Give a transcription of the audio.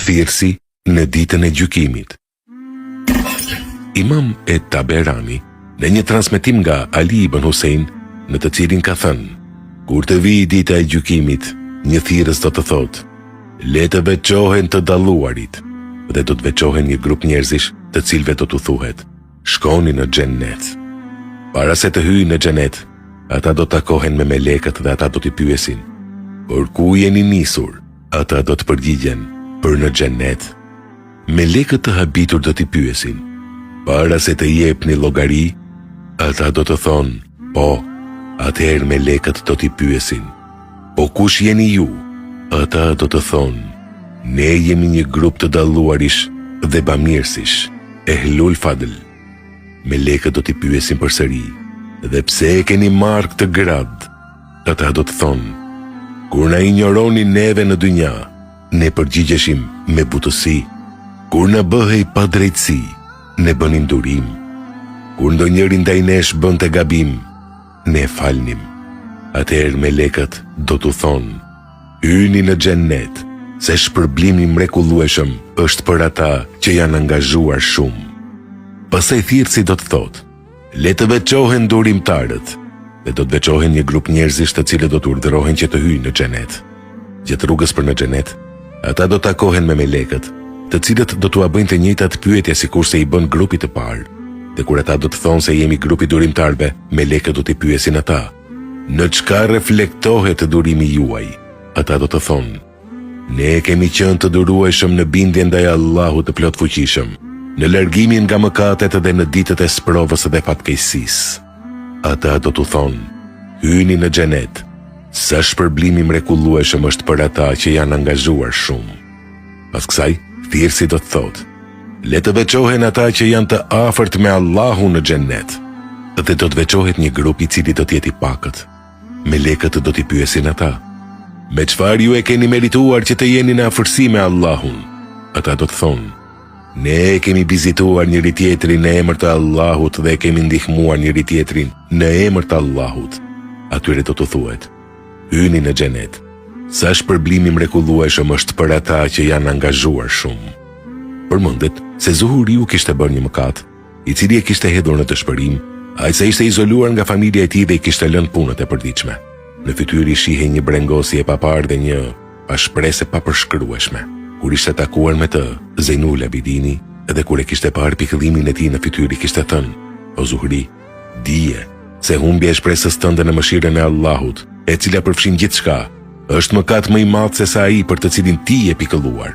Thirrsi në ditën e gjykimit. Imam e Taberani, në një transmetim nga Ali ibn Husein, në të cilin ka thënë: kur të vijë dita e gjykimit, një thirrës do të thotë: le të veçohen të dalluarit, dhe do të veçohen një grup njerëzish të cilëve do t'u thuhet: shkoni në xhennet. Para se të hyjnë në xhennet, ata do takohen me melekët dhe ata do t'i pyesin: por ku jeni nisur? Ata do të përgjigjen: për në xhennet. Melekët të habitur do t'i pyesin: para se të jepni llogari? Ata do të thonë: po. Atëherë melekët do t'i pyesin: po kush jeni ju? Ata do të thonë: ne jemi një grup të dalluarish dhe bamirësish, ehlul fadl. Melekët do t'i pyesin përsëri: dhe pse e keni marrë këtë grad? Ata do të thonë: kur na injoroni neve në dynja, ne përgjigjeshim me butësi. Kur na bëhej pa drejtësi, ne bënim durim. Kur ndonjëri ndaj nesh bënte gabim, ne falnim. Atëherë melekët do t'u thonë: hyni në xhennet, se shpërblimi mrekullueshëm është për ata që janë angazhuar shumë. Pastaj thirrsi do të thotë: le të veçohen durimtarët, dhe do të veçohen një grup njerëzish të cilët do të urdhërohen që të hyjnë në xhenet. Gjatë rrugës për në xhenet, ata do takohen me melekët, të cilët do t'u bëjnë të njëjtat pyetje sikurse i bën grupit të parë. Dhe kur ata do të thonë se jemi grupi durimtarëve, melekët do t'i pyesin ata: në çka reflektohet durimi juaj? Ata do të thonë: ne kemi qenë të durueshëm në bindje ndaj Allahut të plotfuqishëm, në largimin nga mëkatet dhe në ditët e sprovës dhe fatkeqësisë. Ata do t'u thonë: hyni në xhenet, sa shpërblimi mrekullueshëm është për ata që janë angazhuar shumë. Pas kësaj, thirrsi do të thotë: le të veçohen ata që janë të afërt me Allahun në xhennet, dhe do të veçohet një grup i cili do t'jeti pakët. Melekët do t'i pyesin ata: me çfarë ju e keni merituar që të jeni në afërsi me Allahun? Ata do të thonë: ne kemi vizituar njëri tjetrin në emër të Allahut dhe kemi ndihmuar njëri tjetrin në emër të Allahut. Atyre do të thuhet: hyni në xhenet, sa shpërblimi mrekullueshëm është për ata që janë angazhuar shumë. Përmendet se Zuhuriu kishte bërë një mëkat, i cili e kishte hedhur në dëshpërim, aq sa ishte izoluar nga familja e tij dhe i kishte lënë punët e përditshme. Në fytyrë i shihej një brengosje e papar dhe një pashpresë papërshkrueshme. Kur ishte takuar me të, Zeinul Abidini, edhe kur e kishte parë pikëllimin e tij në fytyrë, kishte thënë: o Zuhri, dije se humbja e shpresës tënde në mëshirën e Allahut, e cila përfshin gjithçka, është mëkat më i madh se sa ai për të cilin ti je pikëlluar.